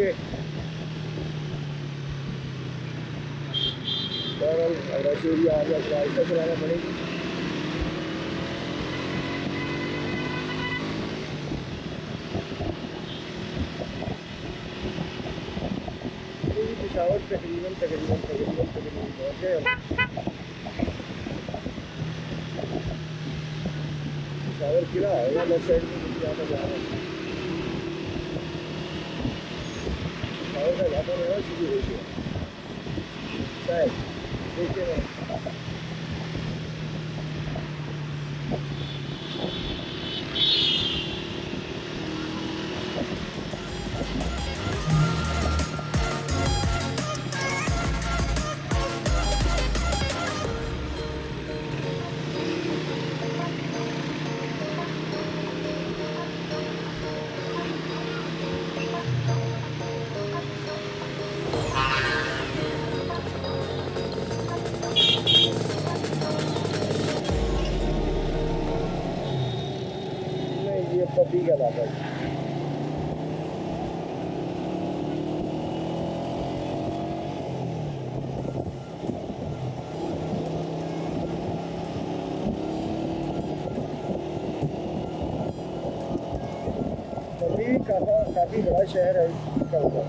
के rush area आ गया तो आहिस्ता चलाना पड़ेगी। पिशावर तकरीबन पहुँच गए। पिशावर किला है या लेफ्ट साइड में यहाँ पर जा रहे हैं। पिशावर का इलाका में है शुरू हो गया शायद, देखिए ये पपी का इलाका है। काफ़ी बड़ा शहर है इसका होगा,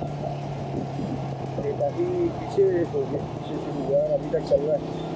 ये काफ़ी पीछे हो गया, पीछे शुरू हुआ और अभी तक चल रहा है।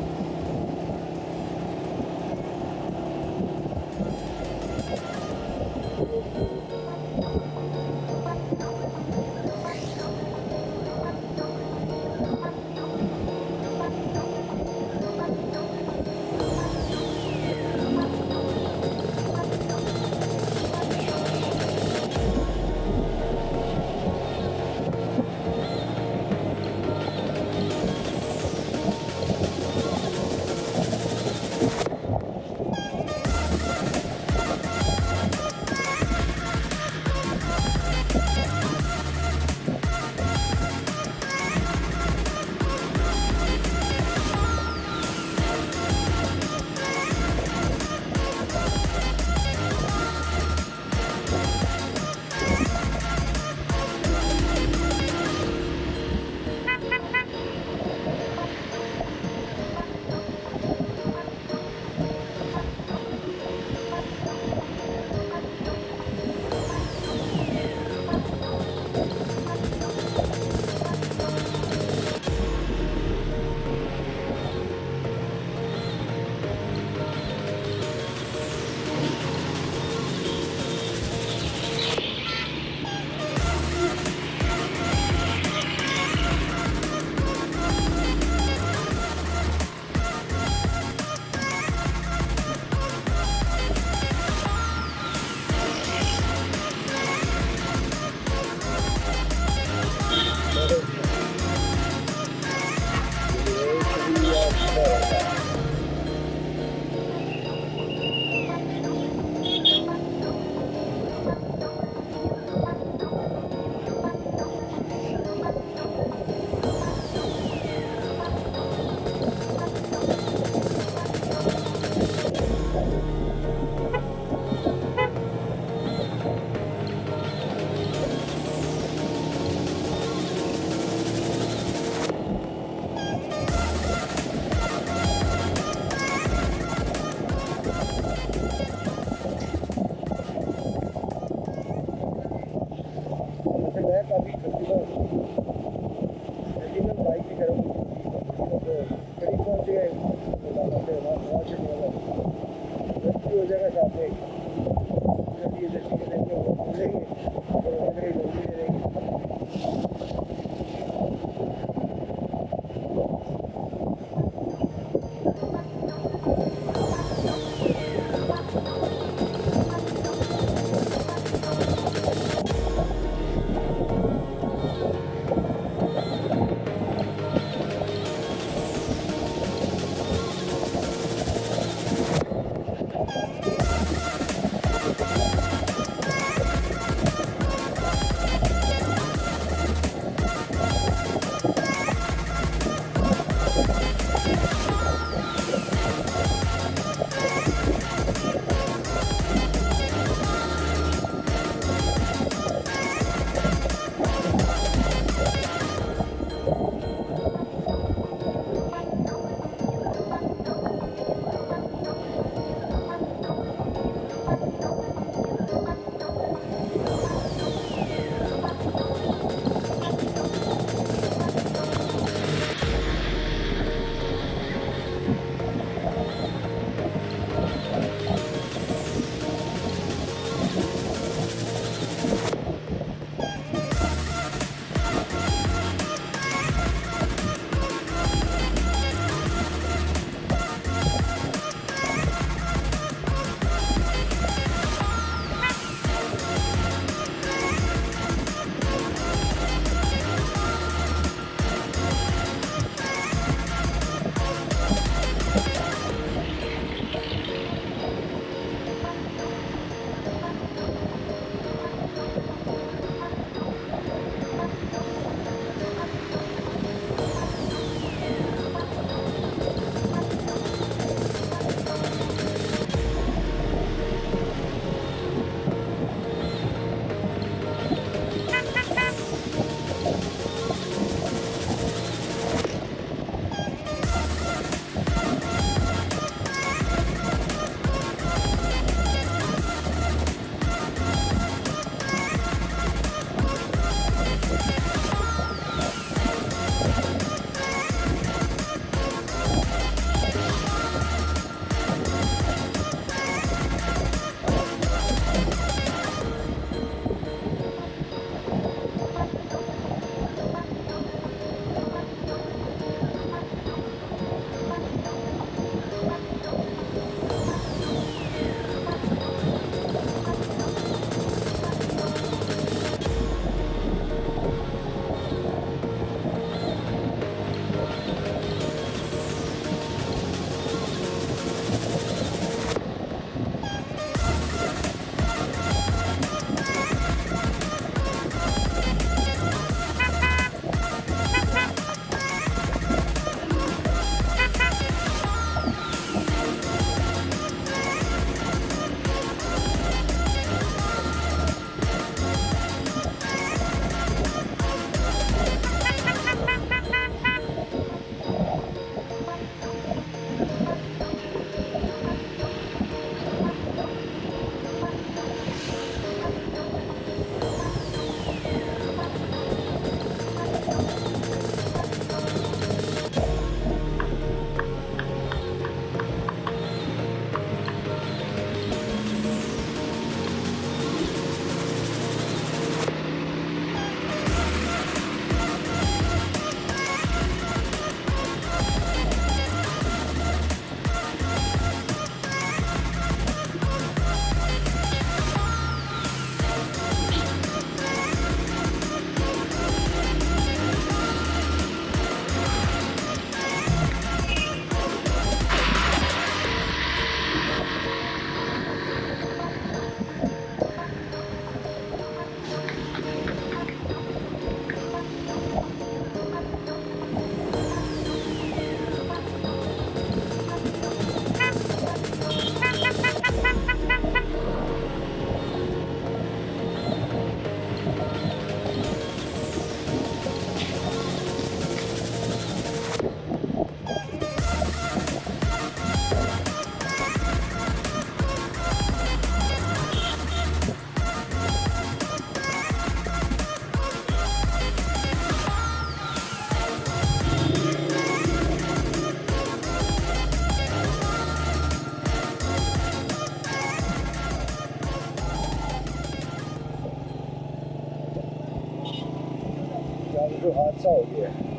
ये तो हादसा हो गया है।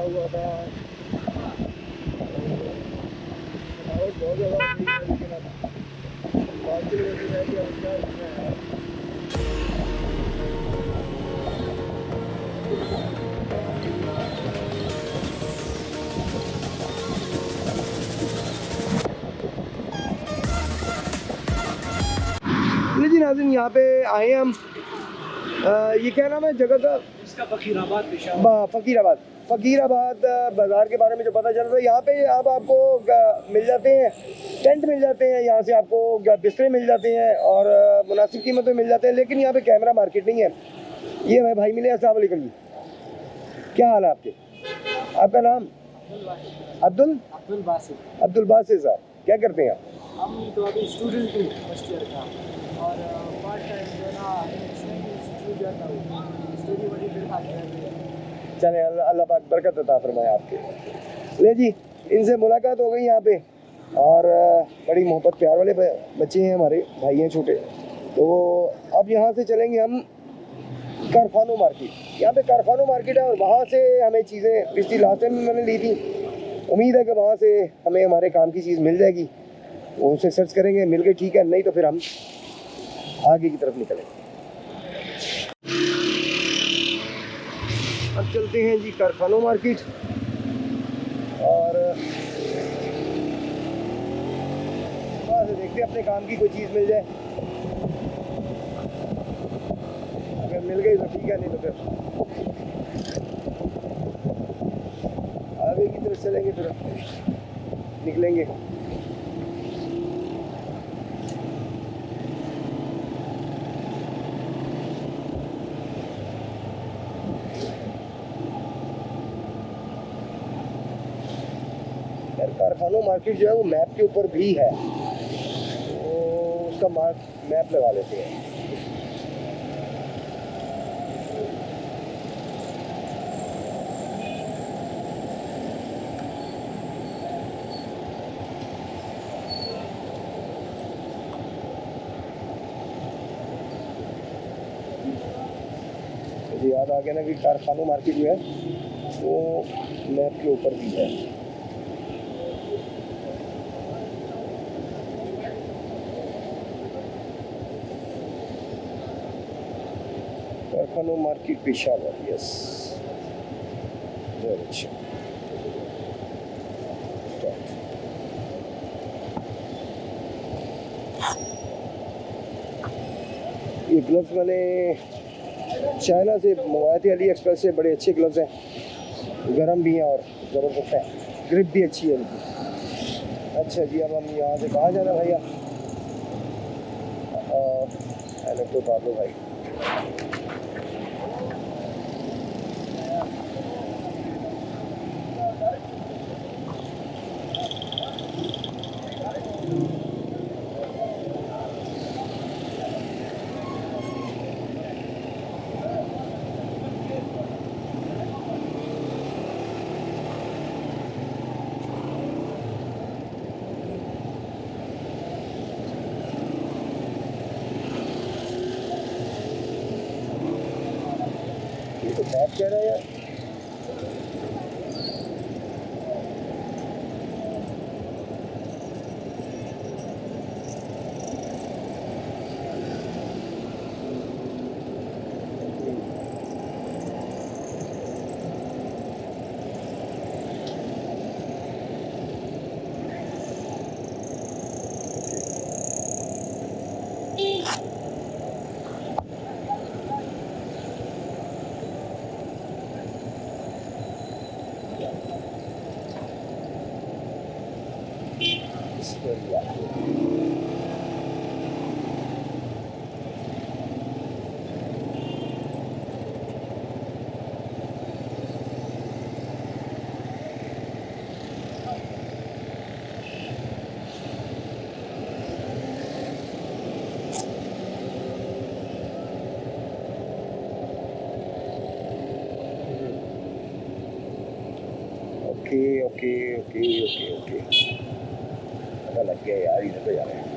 हुआ था थकावट बहुत ज़्यादा हो गई है, लेकिन अब 5 किलोमीटर रह गया क्या इसमें है। जी नाज़रीन यहाँ पे आए हम, ये क्या नाम है जगह का? इसका फकीराबाद फ़कीराबाद बाज़ार के बारे में जो पता चल रहा है, यहाँ पे अब आपको मिल जाते हैं, टेंट मिल जाते हैं, यहाँ से आपको बिस्तरे मिल जाते हैं और मुनासिब कीमत में मिल जाते हैं। लेकिन यहाँ पे कैमरा मार्केट नहीं है। ये हमें भाई मिले, अस्सलाम वालेकुम जी, क्या हाल है आपके? आपका नाम? अब्दुल बासित साहब, क्या करते हैं आप? हम तो अभी स्टूडेंट हूँ फर्स्ट ईयर का, और पार्ट टाइम जो ना इंस्टीट्यूट जाता हूँ, स्टडी बड़ी फिर खाते हैं। चले अल्लाह पाक बरकत अता फरमाए आपके। ले जी, इनसे मुलाकात हो गई यहाँ पे और बड़ी मोहब्बत प्यार वाले बच्चे हैं, हमारे भाई हैं छोटे। तो अब यहाँ से चलेंगे हम कारखानों मार्केट। यहाँ पे कारखानों मार्केट है और वहाँ से हमें चीज़ें पिछली लास्ट टाइम मैंने ली थी, उम्मीद है कि वहाँ से हमें हमारे काम की चीज़ मिल जाएगी। उनसे सर्च करेंगे, मिल गई ठीक है, नहीं तो फिर हम आगे की तरफ निकलेंगे। अब चलते हैं जी कारखानों मार्केट और वहाँ से देखते हैं अपने काम की कोई चीज़ मिल जाए। अगर मिल गई तो ठीक है, नहीं तो फिर आगे की तरफ चलेंगे, फिर निकलेंगे। कारखानों मार्केट जो है वो मैप के ऊपर भी है, तो उसका मैप लगा लेते हैं। मुझे याद आ गया ना कि कारखानों मार्केट जो है वो मैप के ऊपर भी है। कारखानों मार्केट पेशावर, यस, वेरी अच्छा। ये ग्लव्स मैंने चाइना से मंगवाए थे, अली एक्सप्रेस से। बड़े अच्छे ग्लव्स हैं, गर्म भी हैं और ज़बरदस्त है, ग्रिप भी अच्छी है इनकी। अच्छा जी, अब हम यहाँ से कहाँ जाना भैया? हेलमेट तो उतार लो भाई। ये तो मैप कह रहा है यार। Okay okay okay okay okay, पता लग गया यार, इधर तो जा रहे हैं।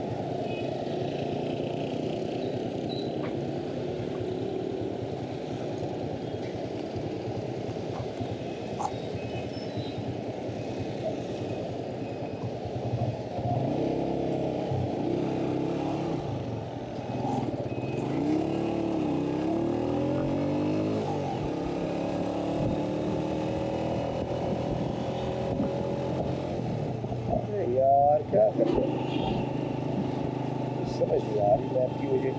अरे यार क्या कर रहे हैं, समझ नहीं आ रही मैप की मुझे।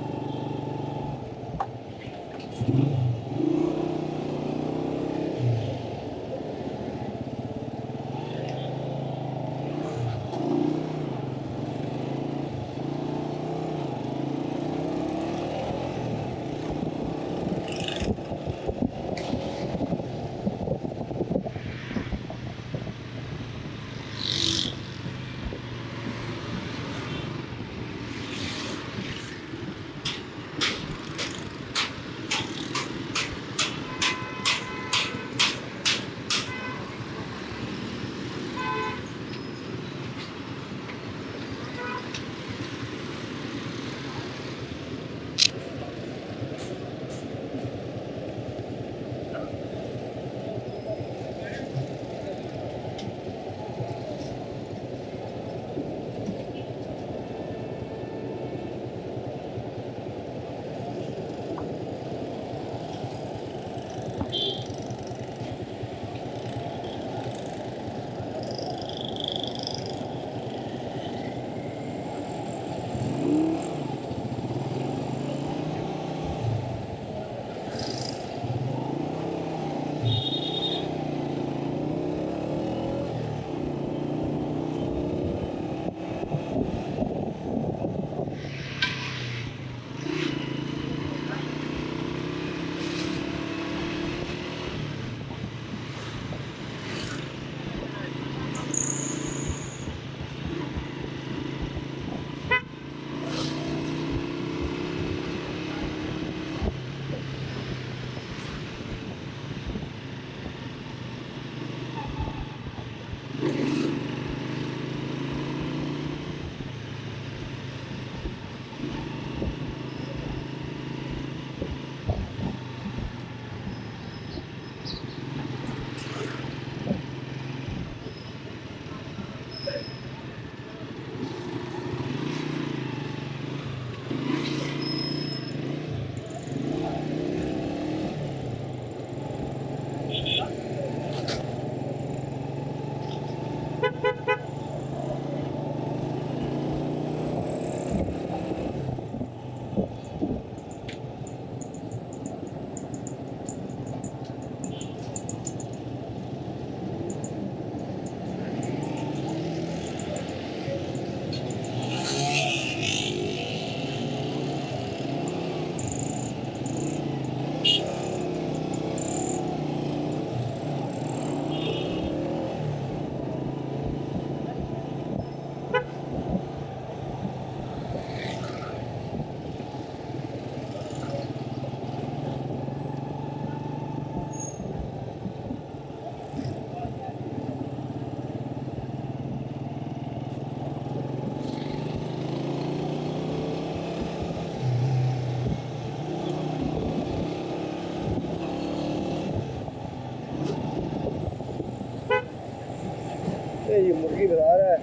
ये मुर्गी बाजार है,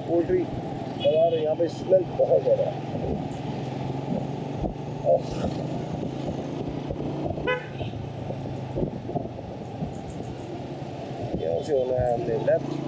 पोल्ट्री बाजार, यहाँ पे स्मेल बहुत ज़्यादा है। यहाँ से होना है हमने लेफ्ट।